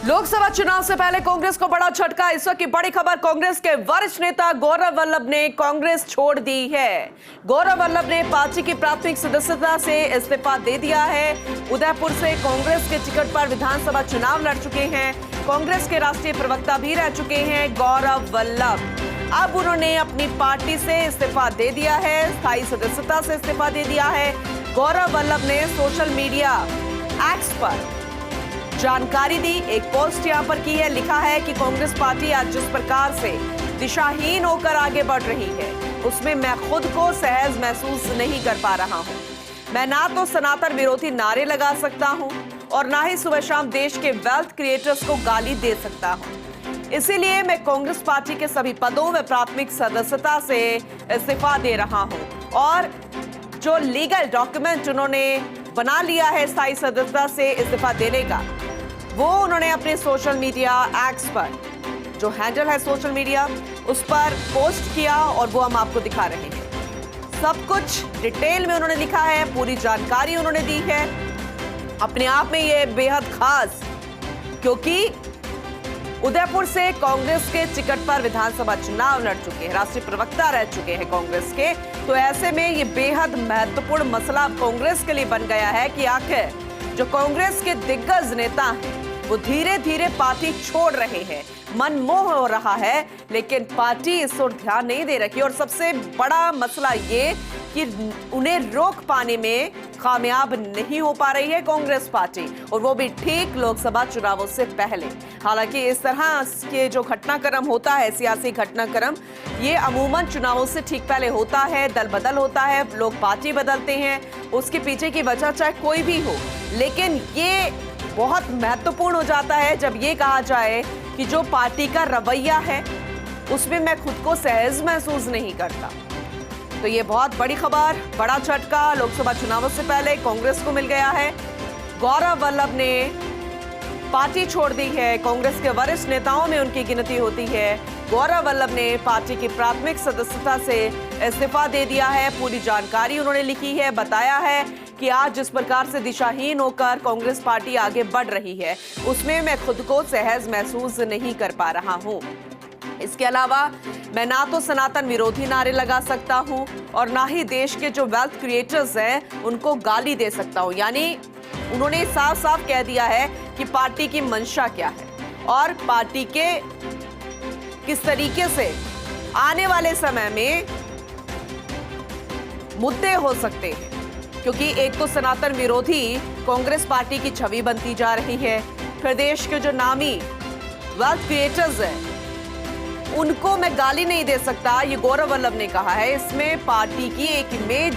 लोकसभा चुनाव से पहले कांग्रेस को बड़ा झटका। इस वक्त की बड़ी खबर, कांग्रेस के वरिष्ठ नेता गौरव वल्लभ ने कांग्रेस छोड़ दी है। गौरव वल्लभ ने पार्टी की प्राथमिक सदस्यता से इस्तीफा दे दिया है। उदयपुर से कांग्रेस के टिकट पर विधानसभा चुनाव लड़ चुके हैं। कांग्रेस के राष्ट्रीय प्रवक्ता भी रह चुके हैं गौरव वल्लभ। अब उन्होंने अपनी पार्टी से इस्तीफा दे दिया है, स्थायी सदस्यता से इस्तीफा दे दिया है। गौरव वल्लभ ने सोशल मीडिया एक्स पर जानकारी दी, एक पोस्ट यहां पर की है। लिखा है कि कांग्रेस पार्टी आज जिस प्रकार से दिशाहीन होकर आगे बढ़ रही है, उसमें मैं खुद को सहज महसूस नहीं कर पा रहा हूं। मैं ना तो सनातन विरोधी नारे लगा सकता हूं और ना ही सुबह शाम देश के वेल्थ क्रिएटर्स को गाली दे सकता हूं। इसीलिए मैं कांग्रेस पार्टी के सभी पदों व प्राथमिक सदस्यता से इस्तीफा दे रहा हूं और जो लीगल डॉक्यूमेंट उन्होंने बना लिया है स्थायी सदस्यता से इस्तीफा देने का, वो उन्होंने अपने सोशल मीडिया एक्स पर, जो हैंडल है सोशल मीडिया, उस पर पोस्ट किया और वो हम आपको दिखा रहे हैं। सब कुछ डिटेल में उन्होंने लिखा है, पूरी जानकारी उन्होंने दी है। अपने आप में ये बेहद खास, क्योंकि उदयपुर से कांग्रेस के टिकट पर विधानसभा चुनाव लड़ चुके हैं, राष्ट्रीय प्रवक्ता रह चुके हैं कांग्रेस के। तो ऐसे में ये बेहद महत्वपूर्ण मसला कांग्रेस के लिए बन गया है कि आखिर जो कांग्रेस के दिग्गज नेता हैं वो धीरे धीरे पार्टी छोड़ रहे हैं। मनमोह हो रहा है, लेकिन पार्टी इस ओर ध्यान नहीं दे रही। और सबसे बड़ा मसला ये कि उन्हें रोक पाने में कामयाब नहीं हो पा रही है कांग्रेस पार्टी, और वो भी ठीक लोकसभा चुनावों से पहले। हालांकि इस तरह के जो घटनाक्रम होता है, सियासी घटनाक्रम, ये अमूमन चुनावों से ठीक पहले होता है। दल बदल होता है, लोग पार्टी बदलते हैं, उसके पीछे की वजह चाहे कोई भी हो, लेकिन ये बहुत महत्वपूर्ण हो जाता है जब ये कहा जाए कि जो पार्टी का रवैया है उसमें मैं खुद को सहज महसूस नहीं करता। तो ये बहुत बड़ी खबर, बड़ा झटका लोकसभा चुनावों से पहले कांग्रेस को मिल गया है। गौरव वल्लभ ने पार्टी छोड़ दी है। कांग्रेस के वरिष्ठ नेताओं में उनकी गिनती होती है। गौरव वल्लभ ने पार्टी की प्राथमिक सदस्यता से इस्तीफा दे दिया है। पूरी जानकारी उन्होंने लिखी है, बताया है कि आज जिस प्रकार से दिशाहीन होकर कांग्रेस पार्टी आगे बढ़ रही है, उसमें मैं खुद को सहज महसूस नहीं कर पा रहा हूं। इसके अलावा मैं ना तो सनातन विरोधी नारे लगा सकता हूं और ना ही देश के जो वेल्थ क्रिएटर्स हैं उनको गाली दे सकता हूं। यानी उन्होंने साफ साफ कह दिया है कि पार्टी की मंशा क्या है और पार्टी के किस तरीके से आने वाले समय में मुद्दे हो सकते हैं। क्योंकि एक तो सनातन विरोधी कांग्रेस पार्टी की छवि बनती जा रही है, फिर देश के जो नामी वेल्थ क्रिएटर्स हैं उनको मैं गाली नहीं दे सकता, ये गौरव वल्लभ ने कहा है। इसमें पार्टी की एक इमेज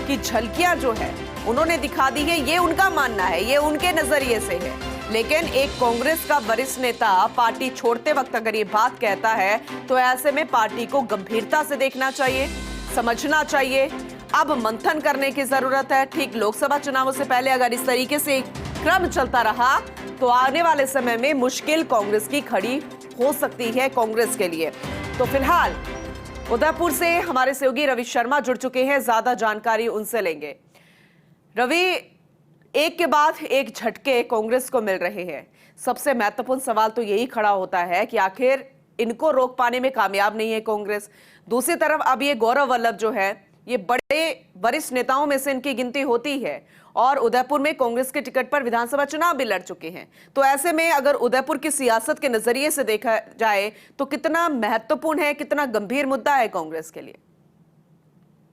की झलकियां जो है उन्होंने दिखा दी है, ये उनका मानना है, ये उनके नजरिए से है। लेकिन एक कांग्रेस का वरिष्ठ नेता पार्टी छोड़ते वक्त अगर ये बात कहता है तो ऐसे में पार्टी को गंभीरता से देखना चाहिए, समझना चाहिए। अब मंथन करने की जरूरत है। ठीक लोकसभा चुनावों से पहले अगर इस तरीके से क्रम चलता रहा तो आने वाले समय में मुश्किल कांग्रेस की खड़ी हो सकती है कांग्रेस के लिए। तो फिलहाल उदयपुर से हमारे सहयोगी रवि शर्मा जुड़ चुके हैं, ज्यादा जानकारी उनसे लेंगे। रवि, एक के बाद एक झटके कांग्रेस को मिल रहे हैं। सबसे महत्वपूर्ण सवाल तो यही खड़ा होता है कि आखिर इनको रोक पाने में कामयाब नहीं है कांग्रेस। दूसरी तरफ अब ये गौरव वल्लभ जो है, ये बड़े वरिष्ठ नेताओं में से इनकी गिनती होती है और उदयपुर में कांग्रेस के टिकट पर विधानसभा चुनाव भी लड़ चुके हैं। तो ऐसे में अगर उदयपुर की सियासत के नजरिए से देखा जाए तो कितना महत्वपूर्ण है, कितना गंभीर मुद्दा है कांग्रेस के लिए?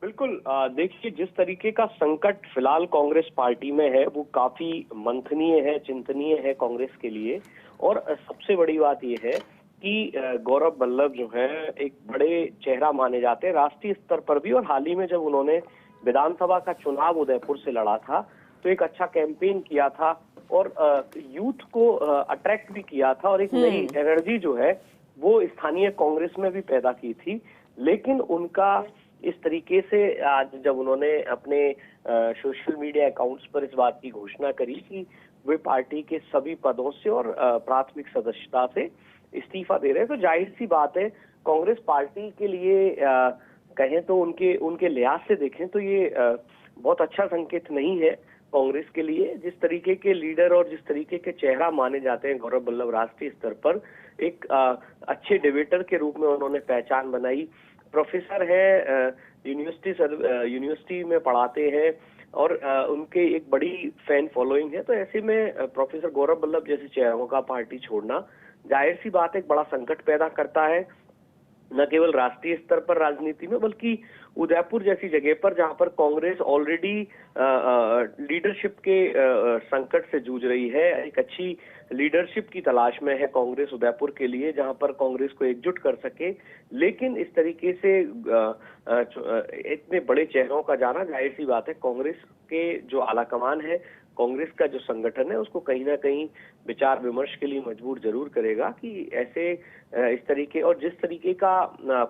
बिल्कुल, देखिए जिस तरीके का संकट फिलहाल कांग्रेस पार्टी में है वो काफी मंथनीय है, चिंतनीय है कांग्रेस के लिए। और सबसे बड़ी बात यह है कि गौरव वल्लभ जो है एक बड़े चेहरा माने जाते हैं राष्ट्रीय स्तर पर भी। और हाल ही में जब उन्होंने विधानसभा का चुनाव उदयपुर से लड़ा था तो एक अच्छा कैंपेन किया था और यूथ को अट्रैक्ट भी किया था और एक नई एनर्जी जो है वो स्थानीय कांग्रेस में भी पैदा की थी। लेकिन उनका इस तरीके से आज जब उन्होंने अपने सोशल मीडिया अकाउंट्स पर इस बात की घोषणा करी कि वे पार्टी के सभी पदों से और प्राथमिक सदस्यता से इस्तीफा दे रहे हैं, तो जाहिर सी बात है कांग्रेस पार्टी के लिए कहें तो उनके लिहाज से देखें तो ये बहुत अच्छा संकेत नहीं है। कांग्रेस के लिए। जिस तरीके के लीडर और जिस तरीके के चेहरा माने जाते हैं गौरव वल्लभ, राष्ट्रीय स्तर पर एक अच्छे डिबेटर के रूप में उन्होंने पहचान बनाई। प्रोफेसर है, यूनिवर्सिटी में पढ़ाते हैं और उनके एक बड़ी फैन फॉलोइंग है। तो ऐसे में प्रोफेसर गौरव वल्लभ जैसे चेहरों का पार्टी छोड़ना जाहिर सी बात एक बड़ा संकट पैदा करता है, न केवल राष्ट्रीय स्तर पर राजनीति में बल्कि उदयपुर जैसी जगह पर जहां पर कांग्रेस ऑलरेडी लीडरशिप के संकट से जूझ रही है। एक अच्छी लीडरशिप की तलाश में है कांग्रेस उदयपुर के लिए, जहां पर कांग्रेस को एकजुट कर सके। लेकिन इस तरीके से इतने बड़े चेहरों का जाना जाहिर सी बात है कांग्रेस के जो आलाकमान है, कांग्रेस का जो संगठन है, उसको कहीं ना कहीं विचार विमर्श के लिए मजबूर जरूर करेगा कि ऐसे इस तरीके और जिस तरीके का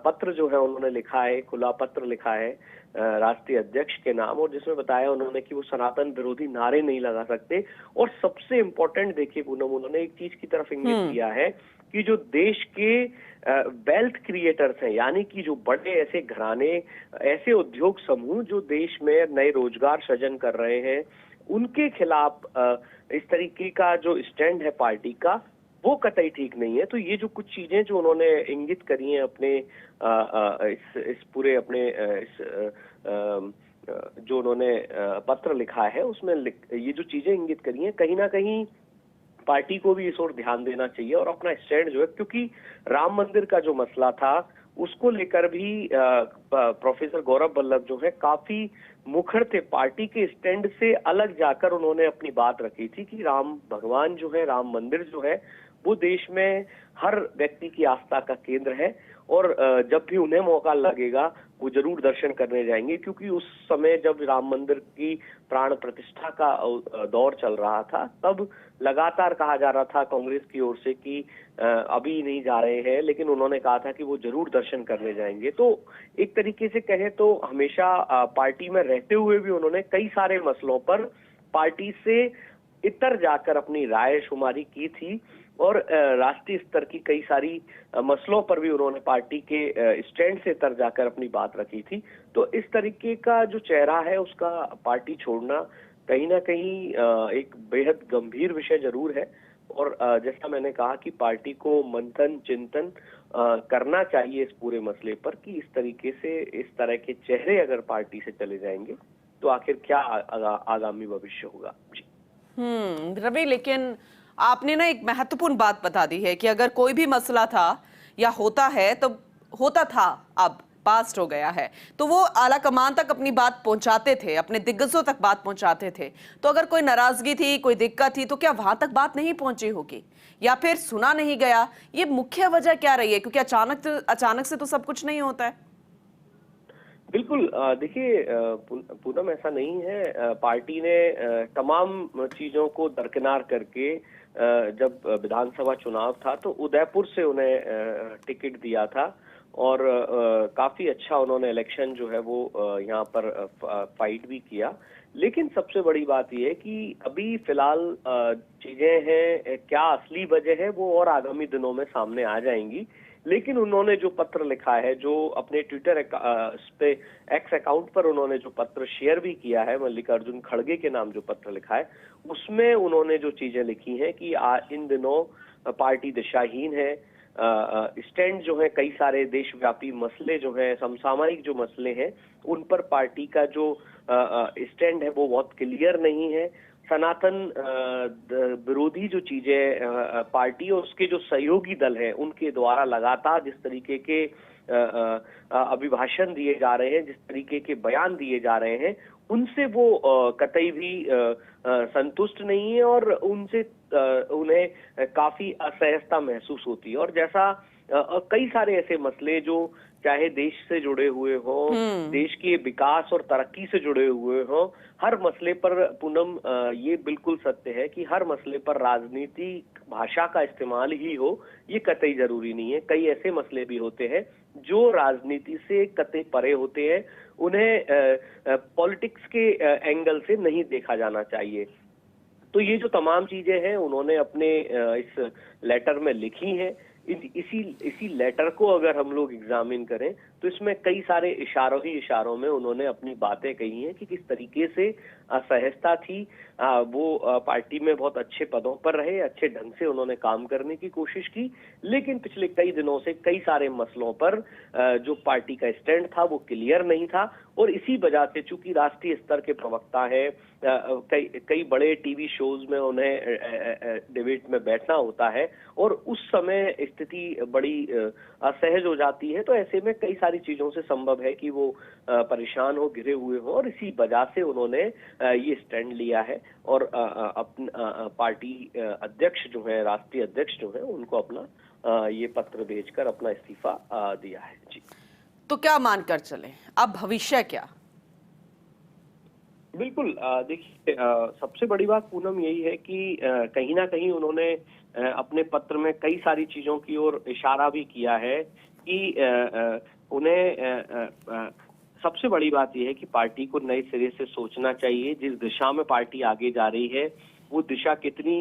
पत्र जो है उन्होंने लिखा है, खुला पत्र लिखा है राष्ट्रीय अध्यक्ष के नाम, और जिसमें बताया उन्होंने कि वो सनातन विरोधी नारे नहीं लगा सकते। और सबसे इम्पोर्टेंट देखिए पूनम, उन्होंने एक चीज की तरफ इंगित किया है कि जो देश के वेल्थ क्रिएटर्स हैं, यानी कि जो बड़े ऐसे घराने, ऐसे उद्योग समूह जो देश में नए रोजगार सृजन कर रहे हैं, उनके खिलाफ इस तरीके का जो स्टैंड है पार्टी का, वो कतई ठीक नहीं है। तो ये जो कुछ चीजें जो उन्होंने इंगित करी हैं अपने इस पूरे अपने जो उन्होंने पत्र लिखा है उसमें ये जो चीजें इंगित करी हैं, कहीं ना कहीं पार्टी को भी इस ओर ध्यान देना चाहिए और अपना स्टैंड जो है, क्योंकि राम मंदिर का जो मसला था उसको लेकर भी प्रोफेसर गौरव वल्लभ जो है काफी मुखर थे। पार्टी के स्टैंड से अलग जाकर उन्होंने अपनी बात रखी थी कि राम भगवान जो है, राम मंदिर जो है, वो देश में हर व्यक्ति की आस्था का केंद्र है और जब भी उन्हें मौका लगेगा वो जरूर दर्शन करने जाएंगे। क्योंकि उस समय जब राम मंदिर की प्राण प्रतिष्ठा का दौर चल रहा था, तब लगातार कहा जा रहा था कांग्रेस की ओर से कि अभी नहीं जा रहे हैं, लेकिन उन्होंने कहा था कि वो जरूर दर्शन करने जाएंगे। तो एक तरीके से कहें तो हमेशा पार्टी में रहते हुए भी उन्होंने कई सारे मसलों पर पार्टी से इतर जाकर अपनी राय शुमारी की थी और राष्ट्रीय स्तर की कई सारी मसलों पर भी उन्होंने पार्टी के स्टैंड से इतर जाकर अपनी बात रखी थी। तो इस तरीके का जो चेहरा है उसका पार्टी छोड़ना कहीं ना कहीं एक बेहद गंभीर विषय जरूर है। और जैसा मैंने कहा कि पार्टी को मंथन चिंतन करना चाहिए इस पूरे मसले पर कि इस तरीके से इस तरह के चेहरे अगर पार्टी से चले जाएंगे तो आखिर क्या आगामी भविष्य होगा। जी रवि, लेकिन आपने ना एक महत्वपूर्ण बात बता दी है कि अगर कोई भी मसला था या होता है तो होता था, अब पास्ट हो गया है, तो वो आला कमान तक अपनी बात पहुंचाते थे, अपने दिग्गजों तक बात पहुंचाते थे। तो अगर कोई नाराजगी थी, कोई दिक्कत थी, तो क्या वहां तक बात नहीं पहुंची होगी या फिर सुना नहीं गया? ये मुख्य वजह क्या रही है? क्योंकि अचानक से तो सब कुछ नहीं होता है। बिल्कुल, देखिए पूनम, ऐसा नहीं है। पार्टी ने तमाम चीजों को दरकिनार करके जब विधानसभा चुनाव था तो उदयपुर से उन्हें टिकट दिया था और काफी अच्छा उन्होंने इलेक्शन जो है वो यहाँ पर फाइट भी किया। लेकिन सबसे बड़ी बात यह है कि अभी फिलहाल चीजें हैं, क्या असली वजह है वो और आगामी दिनों में सामने आ जाएंगी। लेकिन उन्होंने जो पत्र लिखा है, जो अपने ट्विटर पे एक्स अकाउंट पर उन्होंने जो पत्र शेयर भी किया है, मल्लिकार्जुन खड़गे के नाम जो पत्र लिखा है, उसमें उन्होंने जो चीजें लिखी हैं कि इन दिनों पार्टी दिशाहीन है। स्टैंड जो है, कई सारे देशव्यापी मसले जो हैं, समसामयिक जो मसले हैं, उन पर पार्टी का जो स्टैंड है वो बहुत क्लियर नहीं है। सनातन विरोधी जो चीजें पार्टी और उसके जो सहयोगी दल हैं उनके द्वारा लगातार जिस तरीके के अभिभाषण दिए जा रहे हैं, जिस तरीके के बयान दिए जा रहे हैं, उनसे वो कतई भी संतुष्ट नहीं है और उनसे उन्हें काफी असहजता महसूस होती है। और जैसा कई सारे ऐसे मसले जो चाहे देश से जुड़े हुए हों, देश के विकास और तरक्की से जुड़े हुए हों, हर मसले पर पूनम ये बिल्कुल सत्य है कि हर मसले पर राजनीतिक भाषा का इस्तेमाल ही हो, ये कतई जरूरी नहीं है। कई ऐसे मसले भी होते हैं जो राजनीति से कतई परे होते हैं, उन्हें पॉलिटिक्स के एंगल से नहीं देखा जाना चाहिए। तो ये जो तमाम चीजें हैं उन्होंने अपने इस लेटर में लिखी हैं। इसी लेटर को अगर हम लोग एग्जामिन करें तो इसमें कई सारे इशारों में उन्होंने अपनी बातें कही हैं कि किस तरीके से सहजता थी, वो पार्टी में बहुत अच्छे पदों पर रहे, अच्छे ढंग से उन्होंने काम करने की कोशिश की। लेकिन पिछले कई दिनों से कई सारे मसलों पर जो पार्टी का स्टैंड था वो क्लियर नहीं था, और इसी वजह से चूंकि राष्ट्रीय स्तर के प्रवक्ता है, कई बड़े टीवी शोज में उन्हें डिबेट में बैठना होता है, और उस समय स्थिति बड़ी असहज हो जाती है। तो ऐसे में कई सारी चीजों से संभव है कि वो परेशान हो, घिरे हुए हो, और इसी वजह से उन्होंने ये स्टैंड लिया है, और पार्टी अध्यक्ष जो है, राष्ट्रीय अध्यक्ष जो है, उनको अपना ये पत्र भेजकर अपना इस्तीफा दिया है। जी, तो क्या मानकर चले, अब भविष्य क्या? बिल्कुल, देखिए, सबसे बड़ी बात पूनम यही है कि कहीं ना कहीं उन्होंने अपने पत्र में कई सारी चीजों की ओर इशारा भी किया है कि उन्हें सबसे बड़ी बात यह है कि पार्टी को नए सिरे से सोचना चाहिए। जिस दिशा में पार्टी आगे जा रही है वो दिशा कितनी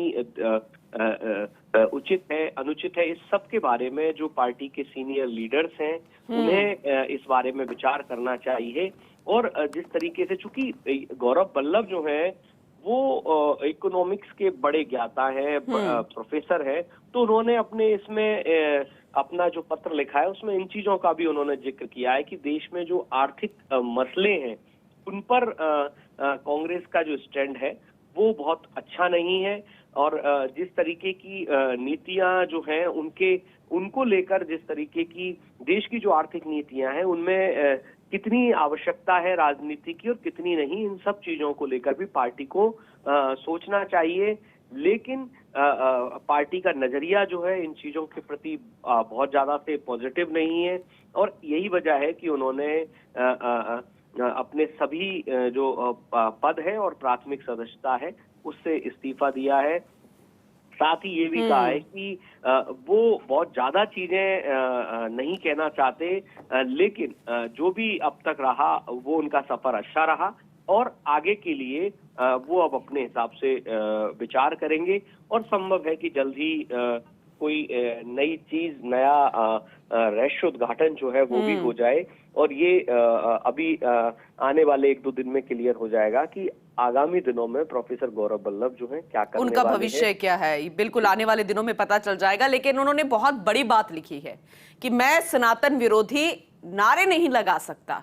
उचित है, अनुचित है, इस सब के बारे में जो पार्टी के सीनियर लीडर्स हैं उन्हें इस बारे में विचार करना चाहिए। और जिस तरीके से, चूंकि गौरव वल्लभ जो है वो इकोनॉमिक्स के बड़े ज्ञाता है, प्रोफेसर है, तो उन्होंने अपने इसमें अपना जो पत्र लिखा है उसमें इन चीजों का भी उन्होंने जिक्र किया है कि देश में जो आर्थिक मसले हैं उन पर कांग्रेस का जो स्टैंड है वो बहुत अच्छा नहीं है, और जिस तरीके की नीतियां जो हैं उनको लेकर, जिस तरीके की देश की जो आर्थिक नीतियां हैं उनमें कितनी आवश्यकता है राजनीति की और कितनी नहीं, इन सब चीजों को लेकर भी पार्टी को सोचना चाहिए। लेकिन पार्टी का नजरिया जो है इन चीजों के प्रति बहुत ज्यादा से पॉजिटिव नहीं है, और यही वजह है कि उन्होंने अपने सभी जो पद है और प्राथमिक सदस्यता है उससे इस्तीफा दिया है। साथ ही ये भी कहा है कि वो बहुत ज्यादा चीजें नहीं कहना चाहते, लेकिन जो भी अब तक रहा वो उनका सफर अच्छा रहा, और आगे के लिए वो अब अपने हिसाब से विचार करेंगे, और संभव है कि जल्द ही कोई नई चीज, नया रहस्योद्घाटन जो है वो भी हो जाए, और ये अभी आने वाले 1-2 दिन में क्लियर हो जाएगा कि आगामी दिनों में प्रोफेसर गौरव वल्लभ जो है क्या करने उनका वाले भविष्य हैं। क्या है, बिल्कुल आने वाले दिनों में पता चल जाएगा। लेकिन उन्होंने बहुत बड़ी बात लिखी है कि मैं सनातन विरोधी नारे नहीं लगा सकता।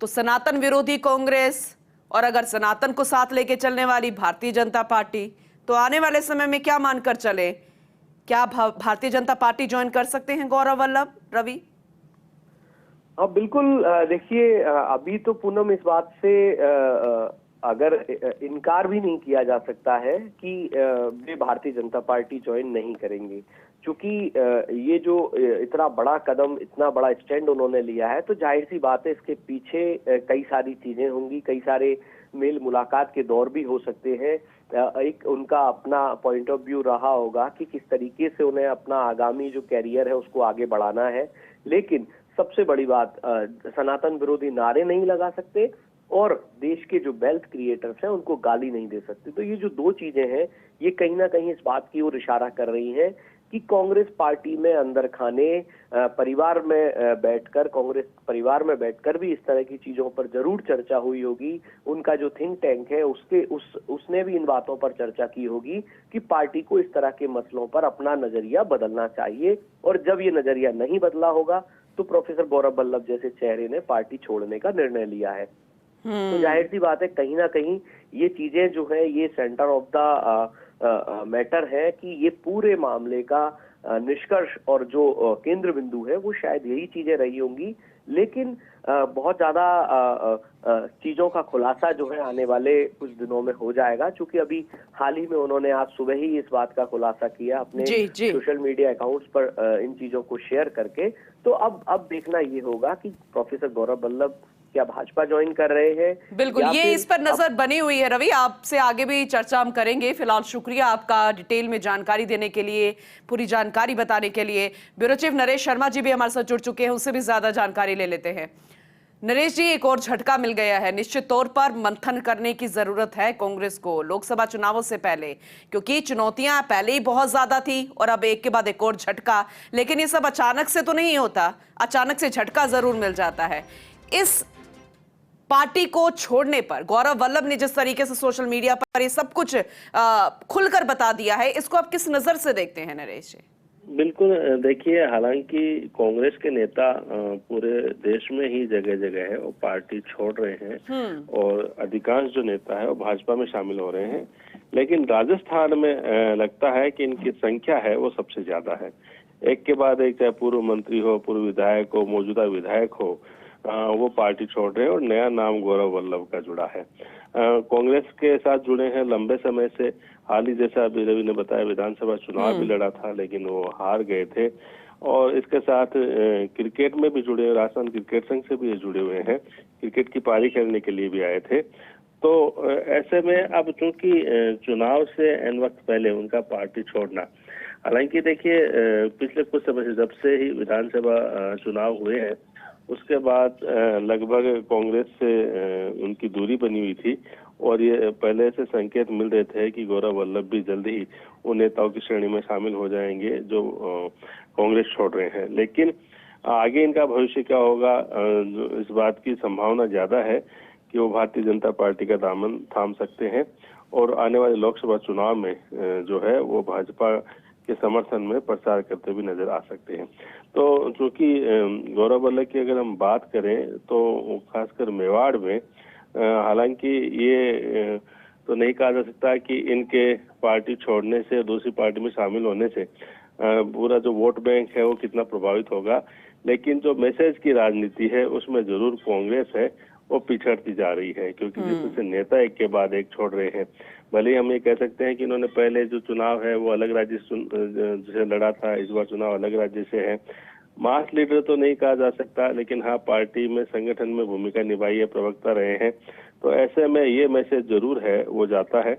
तो सनातन विरोधी कांग्रेस और अगर सनातन को साथ लेके चलने वाली भारतीय जनता पार्टी, तो आने वाले समय में क्या मानकर चले, क्या भारतीय जनता पार्टी ज्वाइन कर सकते हैं गौरव वल्लभ, रवि? अब बिल्कुल, देखिए, अभी तो पूनम इस बात से अगर इनकार भी नहीं किया जा सकता है कि वे भारतीय जनता पार्टी ज्वाइन नहीं करेंगे, क्योंकि ये जो इतना बड़ा कदम, इतना बड़ा स्टैंड उन्होंने लिया है, तो जाहिर सी बात है इसके पीछे कई सारी चीजें होंगी, कई सारे मेल मुलाकात के दौर भी हो सकते हैं। एक उनका अपना पॉइंट ऑफ व्यू रहा होगा कि किस तरीके से उन्हें अपना आगामी जो कैरियर है उसको आगे बढ़ाना है। लेकिन सबसे बड़ी बात, सनातन विरोधी नारे नहीं लगा सकते, और देश के जो वेल्थ क्रिएटर्स हैं उनको गाली नहीं दे सकते। तो ये जो दो चीजें हैं ये कहीं ना कहीं इस बात की ओर इशारा कर रही हैं कि कांग्रेस पार्टी में अंदर खाने, परिवार में बैठकर, कांग्रेस परिवार में बैठकर भी इस तरह की चीजों पर जरूर चर्चा हुई होगी। उनका जो थिंक टैंक है उसने भी इन बातों पर चर्चा की होगी कि पार्टी को इस तरह के मसलों पर अपना नजरिया बदलना चाहिए, और जब ये नजरिया नहीं बदला होगा तो प्रोफेसर गौरव वल्लभ जैसे चेहरे ने पार्टी छोड़ने का निर्णय लिया है। तो जाहिर सी बात है कहीं ना कहीं ये चीजें जो है ये सेंटर ऑफ द मैटर है कि ये पूरे मामले का निष्कर्ष और जो केंद्र बिंदु है वो शायद यही चीजें रही होंगी। लेकिन बहुत ज्यादा चीजों का खुलासा जो है आने वाले कुछ दिनों में हो जाएगा, क्योंकि अभी हाल ही में उन्होंने आज सुबह ही इस बात का खुलासा किया अपने सोशल मीडिया अकाउंट्स पर इन चीजों को शेयर करके। तो अब देखना ये होगा कि प्रोफेसर गौरव वल्लभ क्या भाजपा ज्वाइन कर रहे हैं। बिल्कुल, ये इस पर नजर बनी हुई है। रवि, आपसे आगे भी चर्चा हम करेंगे। फिलहाल शुक्रिया आपका डिटेल में जानकारी देने के लिए, पूरी जानकारी बताने के लिए। ब्यूरो चीफ नरेश शर्मा जी भी हमारे साथ जुड़ चुके हैं, उससे भी ज्यादा जानकारी ले लेते हैं। नरेश जी, एक और झटका मिल गया है। निश्चित तौर पर मंथन करने की जरूरत है कांग्रेस को लोकसभा चुनावों से पहले, क्योंकि चुनौतियां पहले ही बहुत ज्यादा थी और अब एक के बाद एक और झटका। लेकिन ये सब अचानक से तो नहीं होता, अचानक से झटका जरूर मिल जाता है। इस पार्टी को छोड़ने पर गौरव वल्लभ ने जिस तरीके से सोशल मीडिया पर ये सब कुछ खुलकर बता दिया है, इसको आप किस नजर से देखते हैं नरेश जी? बिल्कुल, देखिए, हालांकि कांग्रेस के नेता पूरे देश में ही जगह जगह है वो पार्टी छोड़ रहे हैं और अधिकांश जो नेता है वो भाजपा में शामिल हो रहे हैं, लेकिन राजस्थान में लगता है कि इनकी संख्या है वो सबसे ज्यादा है। एक के बाद एक, चाहे पूर्व मंत्री हो, पूर्व विधायक हो, मौजूदा विधायक हो, वो पार्टी छोड़ रहे हैं और नया नाम गौरव वल्लभ का जुड़ा है। कांग्रेस के साथ जुड़े हैं लंबे समय से। हाल ही, जैसा अभी रवि ने बताया, विधानसभा चुनाव भी लड़ा था लेकिन वो हार गए थे। और इसके साथ क्रिकेट में भी जुड़े, राजस्थान क्रिकेट संघ से भी जुड़े हुए हैं, क्रिकेट की पारी खेलने के लिए भी आए थे। तो ऐसे में अब चूंकि चुनाव से एन वक्त पहले उनका पार्टी छोड़ना, हालांकि देखिए, पिछले कुछ समय से जब से ही विधानसभा चुनाव हुए हैं उसके बाद लगभग कांग्रेस से उनकी दूरी बनी हुई थी और ये पहले से संकेत मिल रहे थे कि गौरव वल्लभ भी जल्द ही उन नेताओं की श्रेणी में शामिल हो जाएंगे जो कांग्रेस छोड़ रहे हैं। लेकिन आगे इनका भविष्य क्या होगा, इस बात की संभावना ज्यादा है कि वो भारतीय जनता पार्टी का दामन थाम सकते हैं और आने वाले लोकसभा चुनाव में जो है वो भाजपा के समर्थन में प्रचार करते भी नजर आ सकते हैं। तो चूंकि गौरव वल्लभ की अगर हम बात करें तो खासकर मेवाड़ में, हालांकि ये तो नहीं कहा जा सकता कि इनके पार्टी छोड़ने से, दूसरी पार्टी में शामिल होने से पूरा जो वोट बैंक है वो कितना प्रभावित होगा, लेकिन जो मैसेज की राजनीति है उसमें जरूर कांग्रेस है वो पिछड़ती जा रही है, क्योंकि जिस तरह से नेता एक के बाद एक छोड़ रहे हैं। भले ही हम ये कह सकते हैं कि इन्होंने पहले जो चुनाव है वो अलग राज्य से लड़ा था, इस बार चुनाव अलग राज्य से है। मास लीडर तो नहीं कहा जा सकता, लेकिन हाँ, पार्टी में, संगठन में भूमिका निभाई है, प्रवक्ता रहे हैं। तो ऐसे में ये मैसेज जरूर है वो जाता है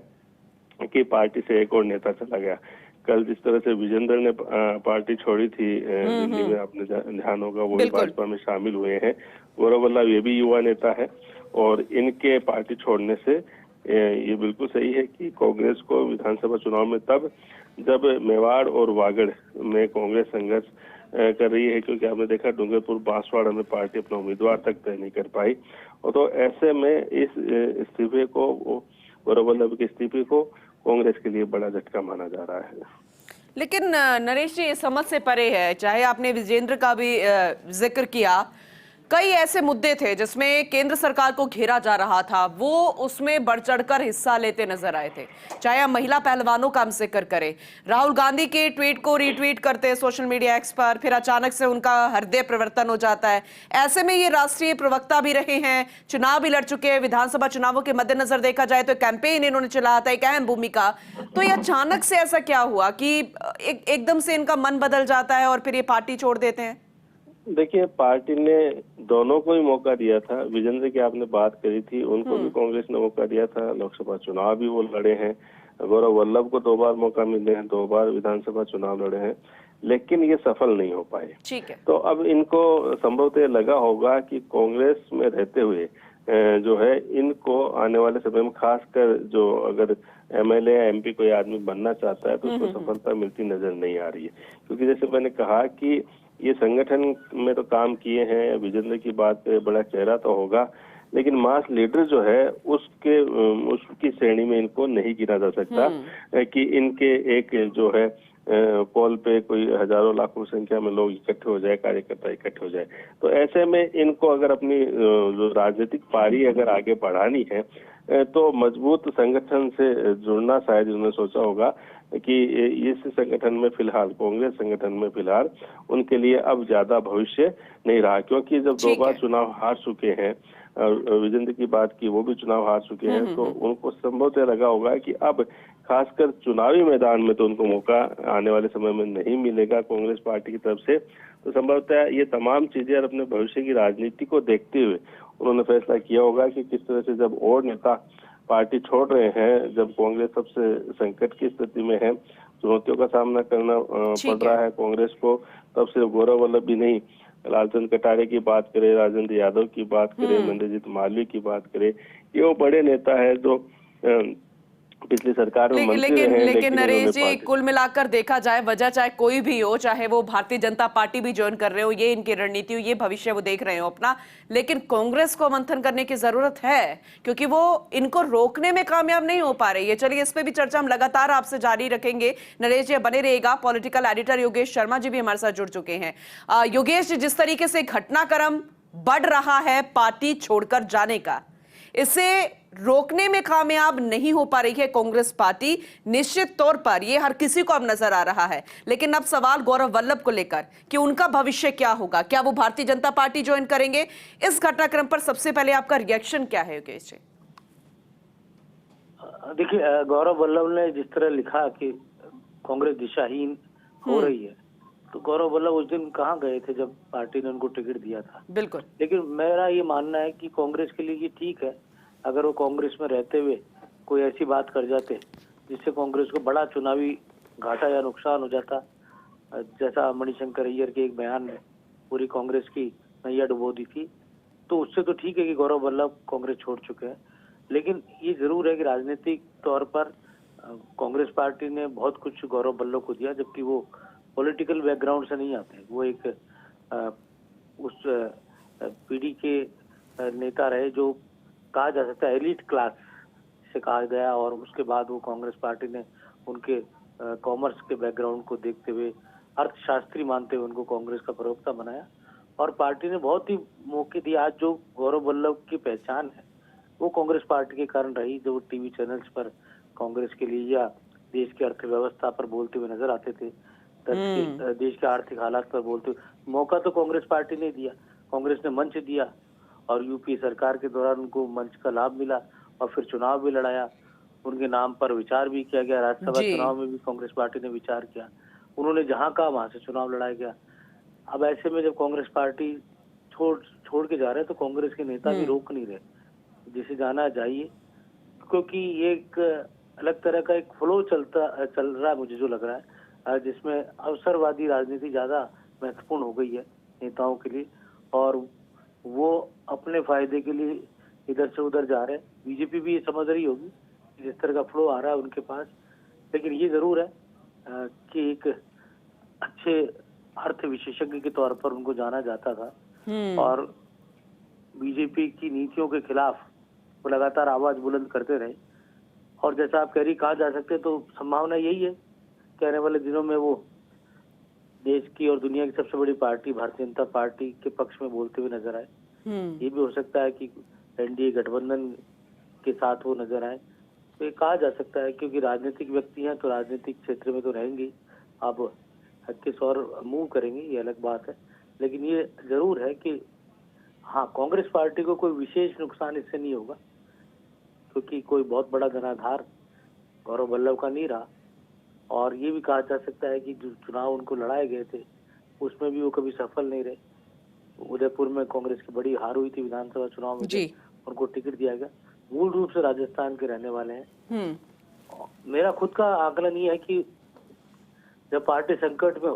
कि पार्टी से एक और नेता चला गया। कल जिस तरह से विजेंद्र ने पार्टी छोड़ी थी दिल्ली में, आपने ध्यान होगा, वो भी भाजपा में शामिल हुए हैं। गौरव वल्लभ ये भी युवा नेता है और इनके पार्टी छोड़ने से ये बिल्कुल सही है कि कांग्रेस को विधानसभा चुनाव में, तब जब मेवाड़ और वागड़ में कांग्रेस संघर्ष कर रही है, क्योंकि आपने देखा डूंगरपुर, बांसवाड़ा में पार्टी अपना उम्मीदवार तक तय नहीं कर पाई। और तो ऐसे में इस इस्तीफे को, गौरव वल्लभ के इस्तीफे को कांग्रेस के लिए बड़ा झटका माना जा रहा है। लेकिन नरेश जी, ये समझ से परे है। चाहे आपने विजेंद्र का भी जिक्र किया, कई ऐसे मुद्दे थे जिसमें केंद्र सरकार को घेरा जा रहा था, वो उसमें बढ़ चढ़कर हिस्सा लेते नजर आए थे। चाहे हम महिला पहलवानों का हम जिक्र करें, राहुल गांधी के ट्वीट को रीट्वीट करते सोशल मीडिया एक्स पर, फिर अचानक से उनका हृदय परिवर्तन हो जाता है। ऐसे में ये राष्ट्रीय प्रवक्ता भी रहे हैं, चुनाव भी लड़ चुके हैं, विधानसभा चुनावों के मद्देनजर देखा जाए तो कैंपेन इन्होंने चलाया था, एक अहम भूमिका। तो ये अचानक से ऐसा क्या हुआ कि एकदम से इनका मन बदल जाता है और फिर ये पार्टी छोड़ देते हैं? देखिए, पार्टी ने दोनों को ही मौका दिया था। विजेंद्र की आपने बात करी थी, उनको भी कांग्रेस ने मौका दिया था, लोकसभा चुनाव भी वो लड़े हैं। गौरव वल्लभ को 2 बार मौका मिले हैं, 2 बार विधानसभा चुनाव लड़े हैं, लेकिन ये सफल नहीं हो पाए। ठीक है। तो अब इनको संभवतः लगा होगा कि कांग्रेस में रहते हुए जो है, इनको आने वाले समय में, खासकर जो अगर एमएलए या एमपी कोई आदमी बनना चाहता है तो उसको सफलता मिलती नजर नहीं आ रही है। क्योंकि जैसे मैंने कहा कि ये संगठन में तो काम किए हैं, विजेंद्र की बात पे बड़ा चेहरा तो होगा, लेकिन मास लीडर जो है उसकी श्रेणी में इनको नहीं गिना जा सकता कि इनके एक जो है कॉल पे कोई हजारों लाखों संख्या में लोग इकट्ठे हो जाए, कार्यकर्ता इकट्ठे हो जाए। तो ऐसे में इनको अगर अपनी जो राजनीतिक पारी अगर आगे बढ़ानी है तो मजबूत संगठन से जुड़ना शायद उन्होंने सोचा होगा कि इस संगठन में फिलहाल, कांग्रेस संगठन में फिलहाल उनके लिए अब ज्यादा भविष्य नहीं रहा, क्योंकि जब 2 बार चुनाव हार चुके हैं, विजेंद्र की बात की, वो भी चुनाव हार चुके हैं, तो उनको संभवतः लगा होगा कि अब खासकर चुनावी मैदान में तो उनको मौका आने वाले समय में नहीं मिलेगा कांग्रेस पार्टी की तरफ से। तो संभवतः ये तमाम चीजें और अपने भविष्य की राजनीति को देखते हुए उन्होंने फैसला किया होगा कि किस तरह से जब और नेता पार्टी छोड़ रहे हैं, जब कांग्रेस सबसे संकट की स्थिति में है, चुनौतियों का सामना करना पड़ रहा है कांग्रेस को, तब सिर्फ गौरव वल्लभ भी नहीं, लालचंद कटारे की बात करें, राजेंद्र यादव की बात करें, मंडेजीत मालवीय की बात करें, ये वो बड़े नेता है जो पिछली सरकार में मंत्री लेकिन रहे, लेकिन नरेश उन्होंने जी, पार्टी- कुल मिलाकर देखा जाए, वजह चाहे कोई भी हो, चाहे वो भारतीय जनता पार्टी भी ज्वाइन कर रहे हो, ये इनकी रणनीति हो, ये भविष्य वो देख रहे हो अपना, लेकिन कांग्रेस को मंथन करने की जरूरत है क्योंकि वो इनको रोकने में कामयाब नहीं हो पा रही है। चलिए, इस पे भी चर्चा हम लगातार आपसे जारी रखेंगे। नरेश जी बने रहिएगा। पॉलिटिकल एडिटर योगेश शर्मा जी भी हमारे साथ जुड़ चुके हैं। योगेश जी, जिस तरीके से घटनाक्रम बढ़ रहा है पार्टी छोड़कर जाने का, इसे रोकने में कामयाब नहीं हो पा रही है कांग्रेस पार्टी। निश्चित तौर पर यह हर किसी को अब नजर आ रहा है, लेकिन अब सवाल गौरव वल्लभ को लेकर कि उनका भविष्य क्या होगा, क्या वो भारतीय जनता पार्टी ज्वाइन करेंगे। इस घटनाक्रम पर सबसे पहले आपका रिएक्शन क्या है योगेश जी? देखिए, गौरव वल्लभ ने जिस तरह लिखा कि कांग्रेस दिशाहीन हो रही है, तो गौरव वल्लभ उस दिन कहाँ गए थे जब पार्टी ने उनको टिकट दिया था? बिल्कुल। लेकिन मेरा ये मानना है कि कांग्रेस के लिए ये ठीक है अगर वो कांग्रेस में रहते हुए कोई ऐसी बात कर जाते जिससे कांग्रेस को बड़ा चुनावी घाटा या नुकसान हो जाता, जैसा मणिशंकर अय्यर के एक बयान में पूरी कांग्रेस की नैया डुबो दी थी। तो उससे तो ठीक है कि गौरव वल्लभ कांग्रेस छोड़ चुके हैं, लेकिन ये जरूर है कि राजनीतिक तौर पर कांग्रेस पार्टी ने बहुत कुछ गौरव वल्लभ को दिया, जबकि वो पॉलिटिकल बैकग्राउंड से नहीं आते। वो एक उस पीढ़ी के नेता रहे जो कहा जा सकता है एलीट क्लास से कहा गया, और उसके बाद वो कांग्रेस पार्टी ने उनके कॉमर्स के बैकग्राउंड को देखते हुए, अर्थशास्त्री मानते हुए उनको कांग्रेस का प्रवक्ता बनाया, और पार्टी ने बहुत ही मौके दिए। आज जो गौरव वल्लभ की पहचान है वो कांग्रेस पार्टी के कारण रही, जो टीवी चैनल्स पर कांग्रेस के लिए या देश की अर्थव्यवस्था पर बोलते हुए नजर आते थे, देश के आर्थिक हालात पर बोलते हुए। मौका तो कांग्रेस पार्टी ने दिया, कांग्रेस ने मंच दिया, और यूपी सरकार के दौरान उनको मंच का लाभ मिला, और फिर चुनाव भी लड़ाया, उनके नाम पर विचार भी किया गया। राज्यसभा चुनाव में भी कांग्रेस पार्टी ने विचार किया, उन्होंने जहां कहा वहां से चुनाव लड़ाया गया। अब ऐसे में जब कांग्रेस पार्टी छोड़ के जा रहे हैं तो कांग्रेस के नेता भी रोक नहीं रहे, जिसे जाना चाहिए, क्योंकि ये एक अलग तरह का एक फ्लो चल रहा है, मुझे जो लग रहा है, जिसमें अवसरवादी राजनीति ज्यादा महत्वपूर्ण हो गई है नेताओं के लिए, और वो अपने फायदे के लिए इधर से उधर जा रहे हैं। बीजेपी भी ये समझ रही होगी जिस तरह का फ्लो आ रहा है उनके पास, लेकिन ये जरूर है कि एक अच्छे अर्थ विशेषज्ञ के तौर पर उनको जाना जाता था, और बीजेपी की नीतियों के खिलाफ वो लगातार आवाज बुलंद करते रहे। और जैसा आप कह रही, कहा जा सकते तो संभावना यही है कि आने वाले दिनों में वो देश की और दुनिया की सबसे बड़ी पार्टी भारतीय जनता पार्टी के पक्ष में बोलते हुए नजर आए। ये भी हो सकता है कि एनडीए गठबंधन के साथ वो नजर आए, तो ये कहा जा सकता है, क्योंकि राजनीतिक व्यक्ति हैं तो राजनीतिक क्षेत्र में तो रहेंगे, अब किस और मूव करेंगे ये अलग बात है। लेकिन ये जरूर है कि हाँ, कांग्रेस पार्टी को कोई विशेष नुकसान इससे नहीं होगा, क्योंकि कोई बहुत बड़ा धनाधार गौरव वल्लभ का नहीं रहा, और ये भी कहा जा सकता है कि जो चुनाव उनको लड़ाए गए थे उसमें भी वो कभी सफल नहीं रहे। उदयपुर में कांग्रेस की बड़ी हार हुई थी विधानसभा चुनाव में, उनको टिकट दिया गया। मूल रूप से राजस्थान के रहने वाले हैं। मेरा खुद का आकलन ये है कि जब पार्टी संकट में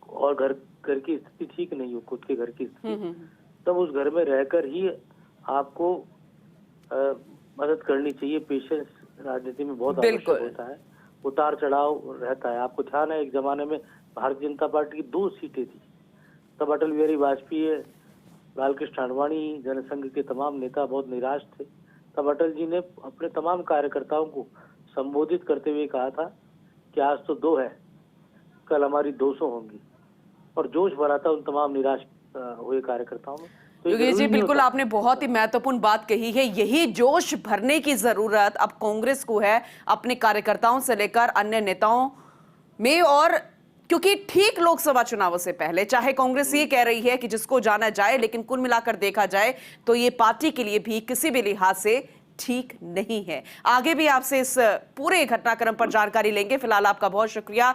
और घर की स्थिति ठीक नहीं हो, खुद के घर की स्थिति, तब उस घर में रहकर ही आपको मदद करनी चाहिए। पेशेंस राजनीति में बहुत आवश्यक होता है, उतार चढ़ाव रहता है। आपको ध्यान है, एक जमाने में भारतीय जनता पार्टी की 2 सीटें थी, तब अटल बिहारी वाजपेयी, लालकृष्ण आडवाणी, जनसंघ के तमाम नेता बहुत निराश थे। तब अटल जी ने अपने तमाम कार्यकर्ताओं को संबोधित करते हुए कहा था कि आज तो 2 है, कल हमारी 200 होंगी, और जोश भरा था उन तमाम निराश हुए कार्यकर्ताओं में। तो योगेश जी, बिल्कुल आपने बहुत ही महत्वपूर्ण बात कही है। यही जोश भरने की जरूरत अब कांग्रेस को है, अपने कार्यकर्ताओं से लेकर अन्य नेताओं में। और क्योंकि ठीक लोकसभा चुनावों से पहले चाहे कांग्रेस ये कह रही है कि जिसको जाना जाए, लेकिन कुल मिलाकर देखा जाए तो ये पार्टी के लिए भी किसी भी लिहाज से ठीक नहीं है। आगे भी आपसे इस पूरे घटनाक्रम पर जानकारी लेंगे। फिलहाल आपका बहुत शुक्रिया।